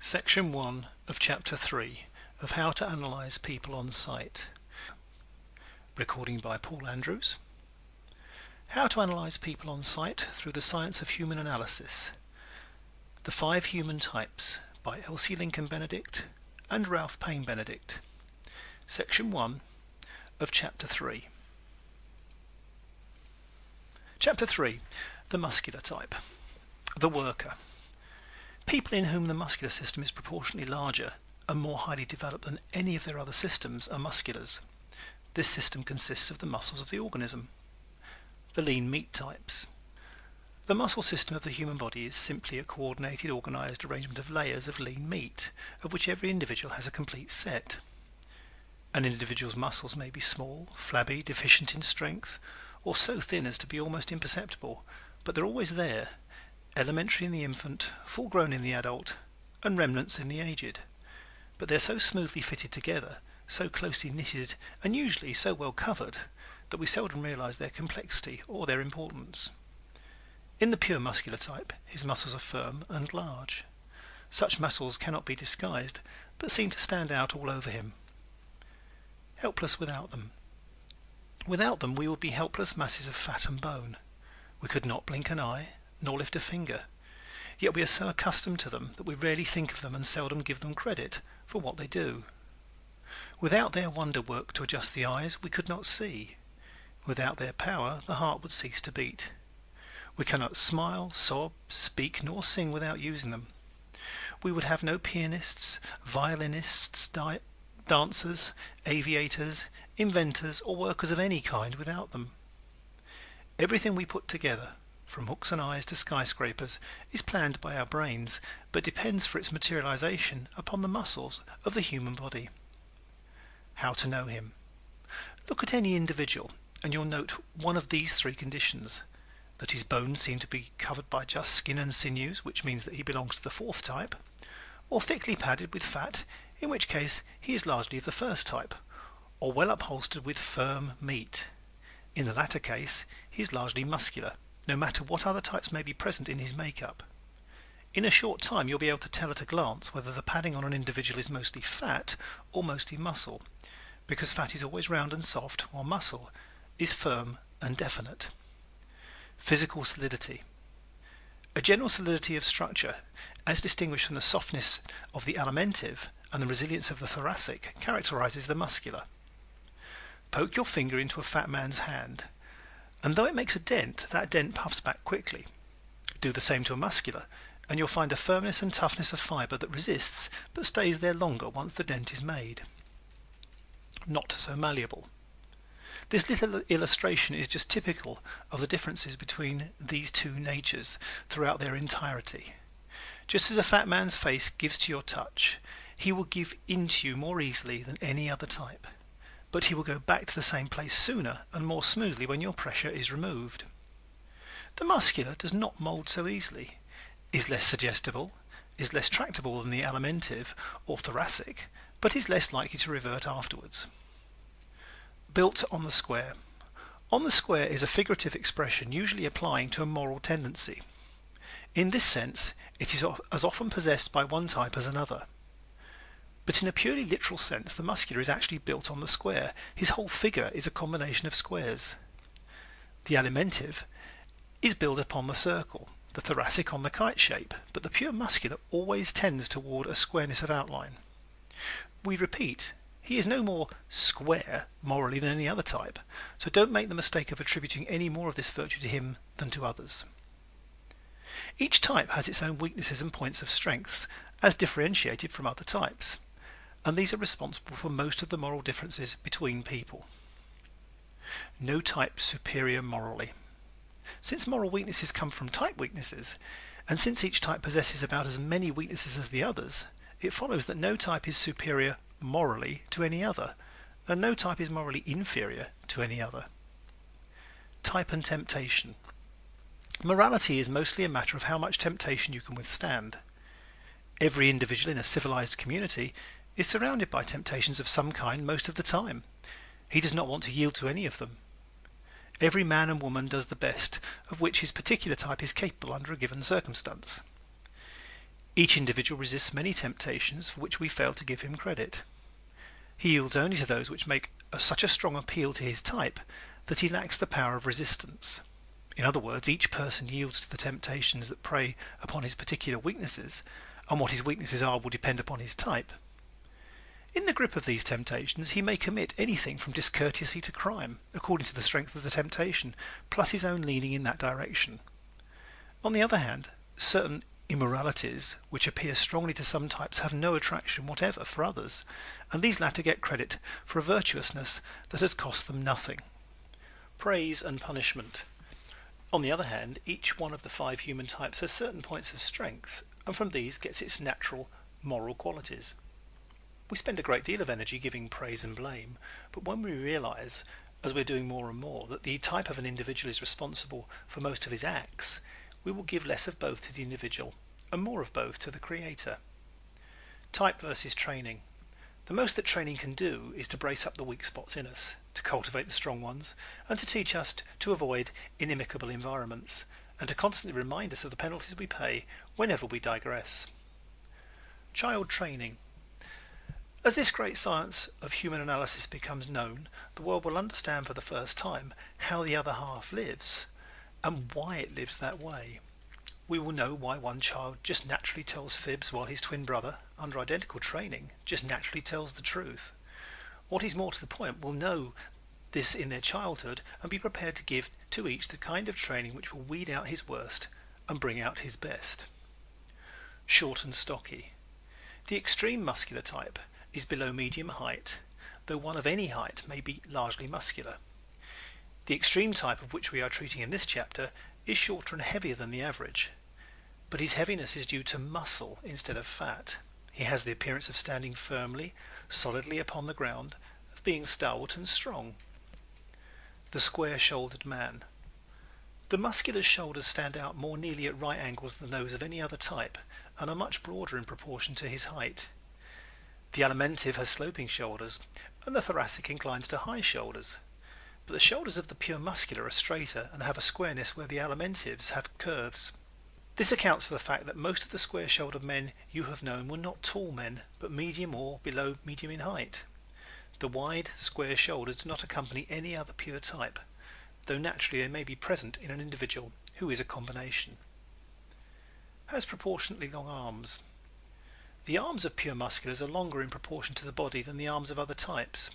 Section 1 of Chapter 3 of How to Analyze People on Sight. Recording by Paul Andrews. How to Analyze People on Sight Through the Science of Human Analysis. The 5 Human Types by Elsie Lincoln Benedict and Ralph Paine Benedict. Section 1 of Chapter 3. Chapter 3. The Muscular Type. The Worker. People in whom the muscular system is proportionately larger and more highly developed than any of their other systems are musculars. This system consists of the muscles of the organism. The lean meat types. The muscle system of the human body is simply a coordinated, organized arrangement of layers of lean meat, of which every individual has a complete set. An individual's muscles may be small, flabby, deficient in strength, or so thin as to be almost imperceptible, but they're always there. Elementary in the infant, full grown in the adult, and remnants in the aged. But they're so smoothly fitted together, so closely knitted, and usually so well covered, that we seldom realize their complexity or their importance. In the pure muscular type, his muscles are firm and large. Such muscles cannot be disguised, but seem to stand out all over him. Helpless without them. Without them we would be helpless masses of fat and bone. We could not blink an eye, nor lift a finger, yet we are so accustomed to them that we rarely think of them and seldom give them credit for what they do. Without their wonder work to adjust the eyes, we could not see. Without their power, the heart would cease to beat. We cannot smile, sob, speak, nor sing without using them. We would have no pianists, violinists, dancers, aviators, inventors, or workers of any kind without them. Everything we put together, from hooks and eyes to skyscrapers, is planned by our brains, but depends for its materialization upon the muscles of the human body. How to know him. Look at any individual and you'll note one of these 3 conditions: that his bones seem to be covered by just skin and sinews, which means that he belongs to the 4th type, or thickly padded with fat, in which case he is largely of the 1st type, or well upholstered with firm meat. In the latter case he is largely muscular, no matter what other types may be present in his makeup. In a short time you'll be able to tell at a glance whether the padding on an individual is mostly fat or mostly muscle, because fat is always round and soft, while muscle is firm and definite. Physical solidity. A general solidity of structure, as distinguished from the softness of the alimentive and the resilience of the thoracic, characterizes the muscular. Poke your finger into a fat man's hand, and though it makes a dent, that dent puffs back quickly. Do the same to a muscular, and you'll find a firmness and toughness of fiber that resists but stays there longer once the dent is made. Not so malleable. This little illustration is just typical of the differences between these 2 natures throughout their entirety. Just as a fat man's face gives to your touch, he will give in to you more easily than any other type. But he will go back to the same place sooner and more smoothly when your pressure is removed. The muscular does not mold so easily, is less suggestible, is less tractable than the alimentive or thoracic, but is less likely to revert afterwards. Built on the square. On the square is a figurative expression usually applying to a moral tendency. In this sense, it is as often possessed by one type as another. But in a purely literal sense, the muscular is actually built on the square. His whole figure is a combination of squares. The alimentive is built upon the circle, the thoracic on the kite shape, but the pure muscular always tends toward a squareness of outline. We repeat, he is no more square morally than any other type, so don't make the mistake of attributing any more of this virtue to him than to others. Each type has its own weaknesses and points of strength, as differentiated from other types, and these are responsible for most of the moral differences between people. No type superior morally. Since moral weaknesses come from type weaknesses, and since each type possesses about as many weaknesses as the others, it follows that no type is superior morally to any other, and no type is morally inferior to any other. Type and temptation. Morality is mostly a matter of how much temptation you can withstand. Every individual in a civilized community is surrounded by temptations of some kind most of the time. He does not want to yield to any of them. Every man and woman does the best of which his particular type is capable under a given circumstance. Each individual resists many temptations for which we fail to give him credit. He yields only to those which make such a strong appeal to his type that he lacks the power of resistance. In other words, each person yields to the temptations that prey upon his particular weaknesses, and what his weaknesses are will depend upon his type. In the grip of these temptations, he may commit anything from discourtesy to crime, according to the strength of the temptation, plus his own leaning in that direction. On the other hand, certain immoralities which appear strongly to some types have no attraction whatever for others, and these latter get credit for a virtuousness that has cost them nothing. Praise and punishment. On the other hand, each one of the 5 human types has certain points of strength, and from these gets its natural moral qualities. We spend a great deal of energy giving praise and blame, but when we realize, as we're doing more and more, that the type of an individual is responsible for most of his acts, we will give less of both to the individual and more of both to the Creator. Type versus training. The most that training can do is to brace up the weak spots in us, to cultivate the strong ones, and to teach us to avoid inimical environments, and to constantly remind us of the penalties we pay whenever we digress. Child training. As this great science of human analysis becomes known, the world will understand for the first time how the other half lives and why it lives that way. We will know why one child just naturally tells fibs while his twin brother, under identical training, just naturally tells the truth. What is more to the point, will know this in their childhood and be prepared to give to each the kind of training which will weed out his worst and bring out his best. Short and stocky. The extreme muscular type is below medium height, though one of any height may be largely muscular. The extreme type of which we are treating in this chapter is shorter and heavier than the average, but his heaviness is due to muscle instead of fat. He has the appearance of standing firmly, solidly upon the ground, of being stalwart and strong. The square-shouldered man. The muscular's shoulders stand out more nearly at right angles than those of any other type and are much broader in proportion to his height. The alimentive has sloping shoulders and the thoracic inclines to high shoulders, but the shoulders of the pure muscular are straighter and have a squareness where the alimentives have curves. This accounts for the fact that most of the square-shouldered men you have known were not tall men, but medium or below medium in height. The wide, square shoulders do not accompany any other pure type, though naturally they may be present in an individual who is a combination. Has proportionately long arms. The arms of pure musculars are longer in proportion to the body than the arms of other types.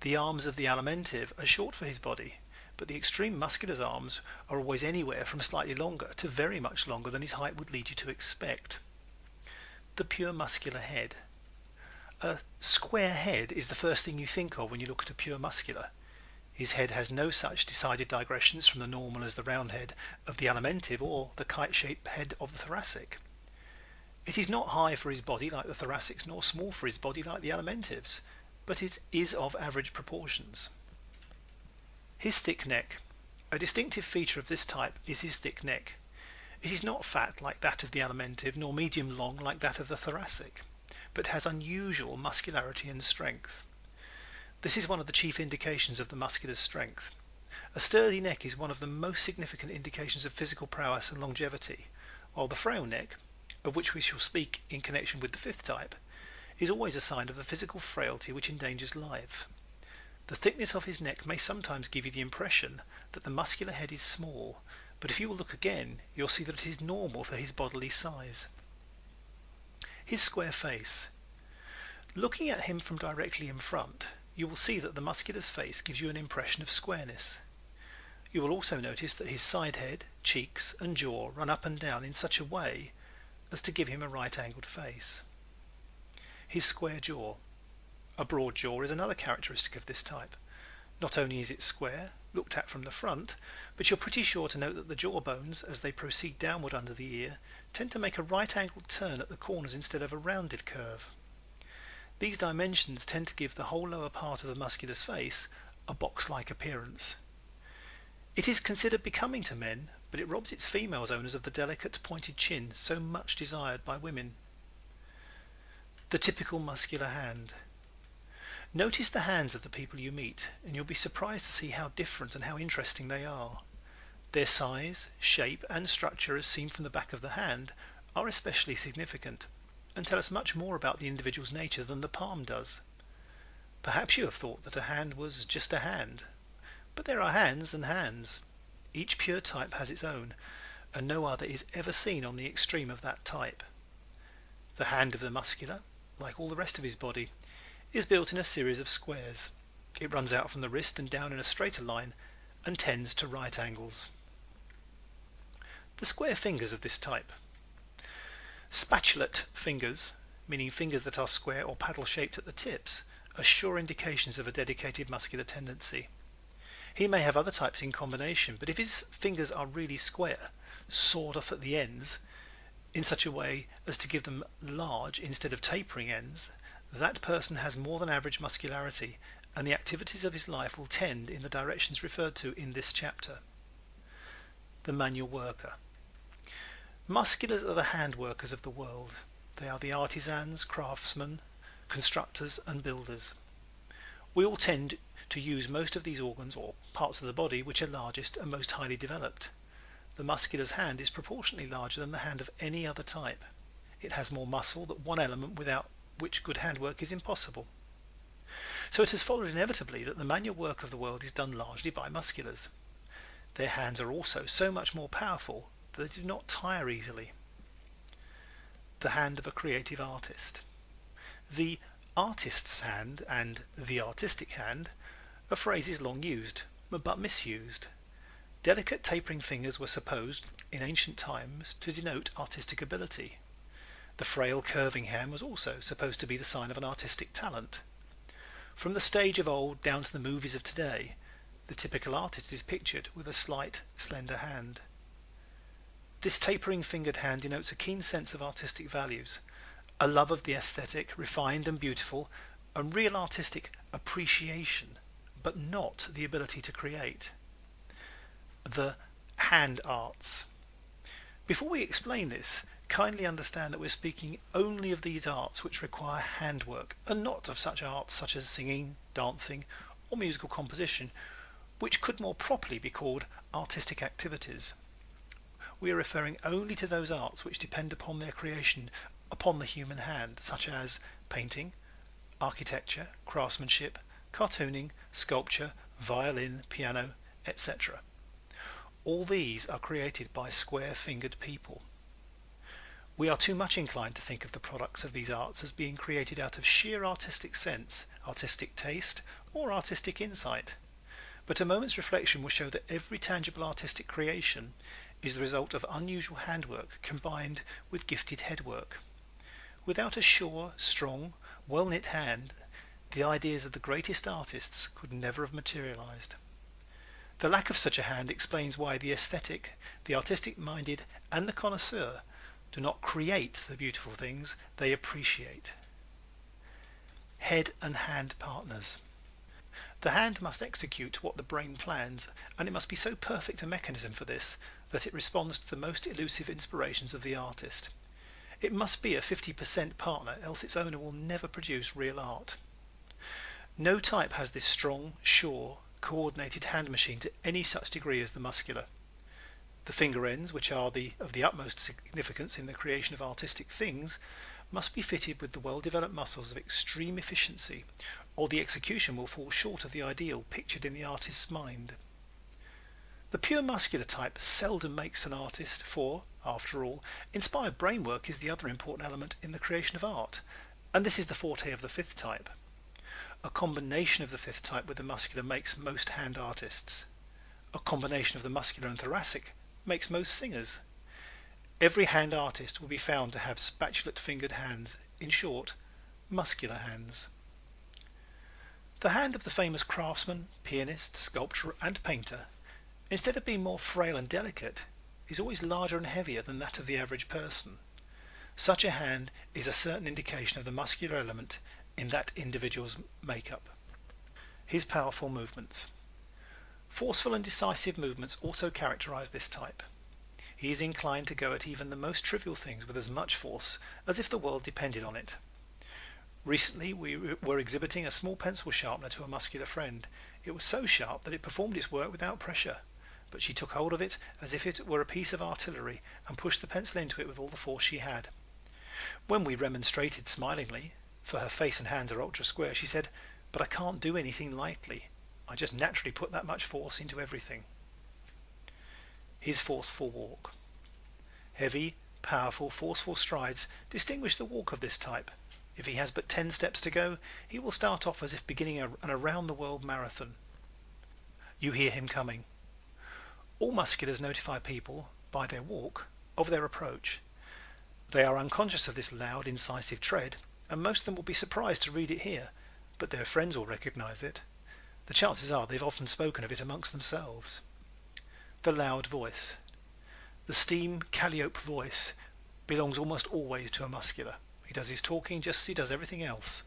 The arms of the alimentive are short for his body, but the extreme muscular's arms are always anywhere from slightly longer to very much longer than his height would lead you to expect. The pure muscular head. A square head is the first thing you think of when you look at a pure muscular. His head has no such decided digressions from the normal as the round head of the alimentive or the kite-shaped head of the thoracic. It is not high for his body like the thoracic's nor small for his body like the alimentive's, but it is of average proportions. His thick neck. A distinctive feature of this type is his thick neck. It is not fat like that of the alimentive nor medium long like that of the thoracic, but has unusual muscularity and strength. This is one of the chief indications of the muscular's strength. A sturdy neck is one of the most significant indications of physical prowess and longevity, while the frail neck, of which we shall speak in connection with the fifth type, is always a sign of the physical frailty which endangers life. The thickness of his neck may sometimes give you the impression that the muscular head is small, but if you will look again, you'll see that it is normal for his bodily size. His square face. Looking at him from directly in front, you will see that the muscular's face gives you an impression of squareness. You will also notice that his side head, cheeks, and jaw run up and down in such a way as to give him a right-angled face. His square jaw. A broad jaw is another characteristic of this type. Not only is it square, looked at from the front, but you're pretty sure to note that the jaw bones, as they proceed downward under the ear, tend to make a right-angled turn at the corners instead of a rounded curve. These dimensions tend to give the whole lower part of the muscular's face a box-like appearance. It is considered becoming to men, but it robs its female owners of the delicate pointed chin so much desired by women. The typical muscular hand. Notice the hands of the people you meet, and you'll be surprised to see how different and how interesting they are. Their size, shape, and structure as seen from the back of the hand are especially significant and tell us much more about the individual's nature than the palm does. Perhaps you have thought that a hand was just a hand, but there are hands and hands. Each pure type has its own, and no other is ever seen on the extreme of that type. The hand of the muscular, like all the rest of his body, is built in a series of squares. It runs out from the wrist and down in a straighter line and tends to right angles. The square fingers of this type. Spatulate fingers, meaning fingers that are square or paddle-shaped at the tips, are sure indications of a dedicated muscular tendency. He may have other types in combination, but if his fingers are really square, sawed off at the ends in such a way as to give them large instead of tapering ends, that person has more than average muscularity, and the activities of his life will tend in the directions referred to in this chapter. The manual worker. Musculars are the hand workers of the world. They are the artisans, craftsmen, constructors and builders. We all tend to use most of these organs or parts of the body which are largest and most highly developed. The muscular's hand is proportionately larger than the hand of any other type. It has more muscle, that one element without which good handwork is impossible. So it has followed inevitably that the manual work of the world is done largely by musculars. Their hands are also so much more powerful that they do not tire easily. The hand of a creative artist. The artist's hand and the artistic hand are phrases long used, but misused. Delicate tapering fingers were supposed, in ancient times, to denote artistic ability. The frail curving hand was also supposed to be the sign of an artistic talent. From the stage of old down to the movies of today, the typical artist is pictured with a slight, slender hand. This tapering fingered hand denotes a keen sense of artistic values, a love of the aesthetic, refined and beautiful, and real artistic appreciation, but not the ability to create. The hand arts. Before we explain this, kindly understand that we're speaking only of these arts which require handwork, and not of such arts such as singing, dancing, or musical composition, which could more properly be called artistic activities. We are referring only to those arts which depend upon their creation upon the human hand, such as painting, architecture, craftsmanship, cartooning, sculpture, violin, piano, etc. All these are created by square-fingered people. We are too much inclined to think of the products of these arts as being created out of sheer artistic sense, artistic taste, or artistic insight. But a moment's reflection will show that every tangible artistic creation is the result of unusual handwork combined with gifted headwork. Without a sure, strong, well-knit hand, the ideas of the greatest artists could never have materialized. The lack of such a hand explains why the aesthetic, the artistic-minded, and the connoisseur do not create the beautiful things they appreciate. Head and hand partners. The hand must execute what the brain plans, and it must be so perfect a mechanism for this that it responds to the most elusive inspirations of the artist. It must be a 50% partner, else its owner will never produce real art. No type has this strong, sure, coordinated hand machine to any such degree as the muscular. The finger ends, which are of the utmost significance in the creation of artistic things, must be fitted with the well-developed muscles of extreme efficiency, or the execution will fall short of the ideal pictured in the artist's mind. The pure muscular type seldom makes an artist, for, after all, inspired brainwork is the other important element in the creation of art, and this is the forte of the fifth type. A combination of the fifth type with the muscular makes most hand artists. A combination of the muscular and thoracic makes most singers. Every hand artist will be found to have spatulate-fingered hands, in short, muscular hands. The hand of the famous craftsman, pianist, sculptor, and painter, instead of being more frail and delicate, is always larger and heavier than that of the average person. Such a hand is a certain indication of the muscular element in that individual's makeup. His powerful movements. Forceful and decisive movements also characterize this type. He is inclined to go at even the most trivial things with as much force as if the world depended on it. Recently we were exhibiting a small pencil sharpener to a muscular friend. It was so sharp that it performed its work without pressure. but she took hold of it as if it were a piece of artillery and pushed the pencil into it with all the force she had. When we remonstrated smilingly, for her face and hands are ultra square, she said, "But I can't do anything lightly. I just naturally put that much force into everything." His forceful walk. Heavy, powerful, forceful strides distinguish the walk of this type. If he has but 10 steps to go, he will start off as if beginning an around-the-world marathon. You hear him coming. All musculars notify people, by their walk, of their approach. They are unconscious of this loud, incisive tread, and most of them will be surprised to read it here, but their friends will recognize it. The chances are they've often spoken of it amongst themselves. The loud voice. The steam calliope voice belongs almost always to a muscular. He does his talking just as he does everything else,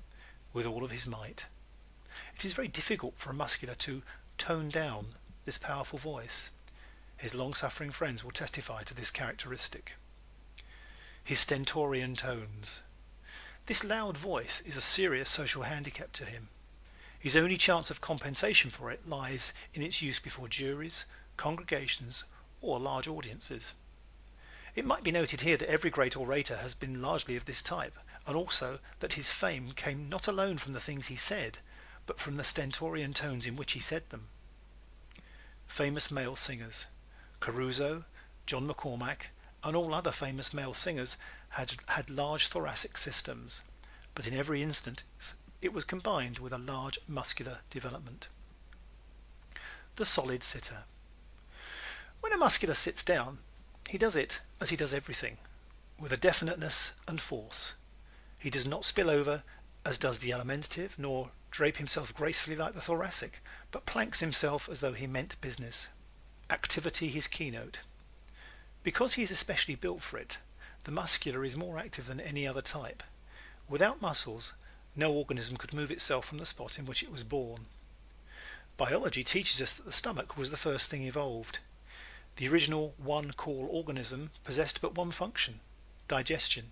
with all of his might. It is very difficult for a muscular to tone down this powerful voice. His long-suffering friends will testify to this characteristic. His stentorian tones. This loud voice is a serious social handicap to him. His only chance of compensation for it lies in its use before juries, congregations, or large audiences. It might be noted here that every great orator has been largely of this type, and also that his fame came not alone from the things he said, but from the stentorian tones in which he said them. Famous male singers. Caruso, John McCormack, and all other famous male singers had large thoracic systems, but in every instance it was combined with a large muscular development. The solid sitter. When a muscular sits down, he does it as he does everything, with a definiteness and force. He does not spill over as does the alimentive, nor drape himself gracefully like the thoracic, but planks himself as though he meant business. Activity his keynote. Because he is especially built for it, the muscular is more active than any other type. Without muscles, no organism could move itself from the spot in which it was born. Biology teaches us that the stomach was the first thing evolved. The original one-call organism possessed but one function, digestion.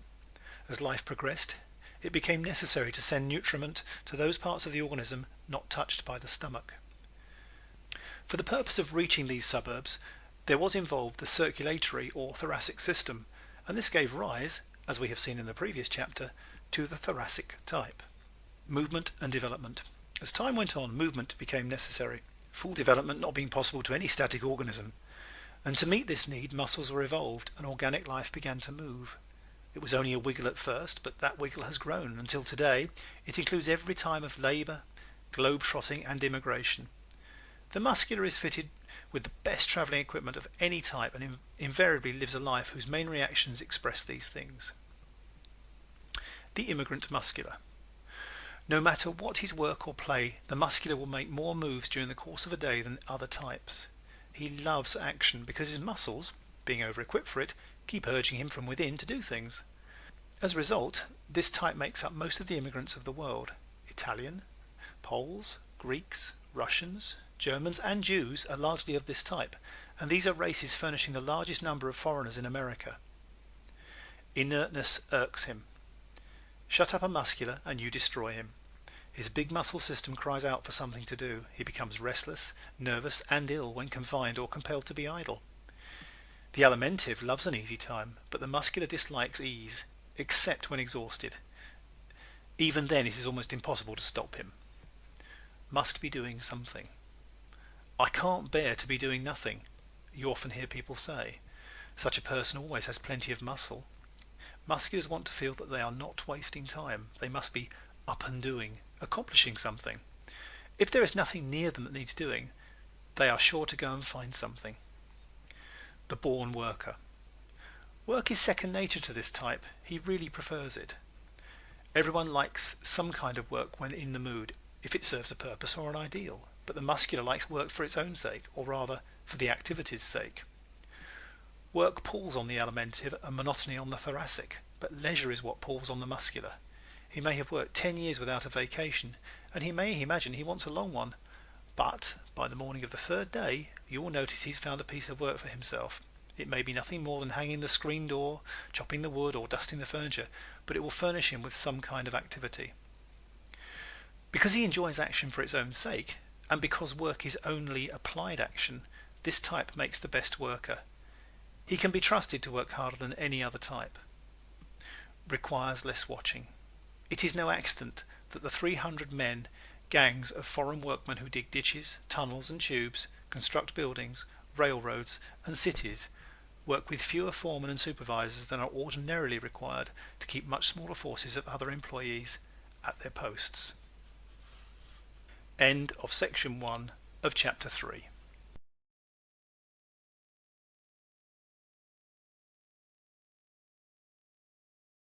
As life progressed, it became necessary to send nutriment to those parts of the organism not touched by the stomach. For the purpose of reaching these suburbs, there was involved the circulatory or thoracic system, and this gave rise, as we have seen in the previous chapter, to the thoracic type. Movement and development. As time went on, movement became necessary, full development not being possible to any static organism. And to meet this need, muscles were evolved and organic life began to move. It was only a wiggle at first, but that wiggle has grown until today it includes every time of labor, globe-trotting and immigration. The muscular is fitted with the best traveling equipment of any type and invariably lives a life whose main reactions express these things. The immigrant muscular. No matter what his work or play, the muscular will make more moves during the course of a day than other types. He loves action because his muscles, being over-equipped for it, keep urging him from within to do things. As a result, this type makes up most of the immigrants of the world. Italian, Poles, Greeks, Russians, Germans and Jews are largely of this type, and these are races furnishing the largest number of foreigners in America. Inertness irks him. Shut up a muscular and you destroy him. His big muscle system cries out for something to do. He becomes restless, nervous and ill when confined or compelled to be idle. The alimentive loves an easy time, but the muscular dislikes ease, except when exhausted. Even then it is almost impossible to stop him. Must be doing something. I can't bear to be doing nothing, you often hear people say. Such a person always has plenty of muscle. Musculars want to feel that they are not wasting time. They must be up and doing, accomplishing something. If there is nothing near them that needs doing, they are sure to go and find something. The born worker. Work is second nature to this type. He really prefers it. Everyone likes some kind of work when in the mood, if it serves a purpose or an ideal, but the muscular likes work for its own sake, or rather for the activity's sake. Work pulls on the alimentive and monotony on the thoracic, but leisure is what pulls on the muscular. He may have worked 10 years without a vacation, and he may imagine he wants a long one, but by the morning of the third day you will notice he's found a piece of work for himself. It may be nothing more than hanging the screen door, chopping the wood, or dusting the furniture, but it will furnish him with some kind of activity. Because he enjoys action for its own sake, and because work is only applied action, This type makes the best worker. He can be trusted to work harder than any other type. Requires less watching. It is no accident that the 300 men gangs of foreign workmen who dig ditches, tunnels and tubes, construct buildings, railroads and cities work with fewer foremen and supervisors than are ordinarily required to keep much smaller forces of other employees at their posts. End of section 1 of chapter 3.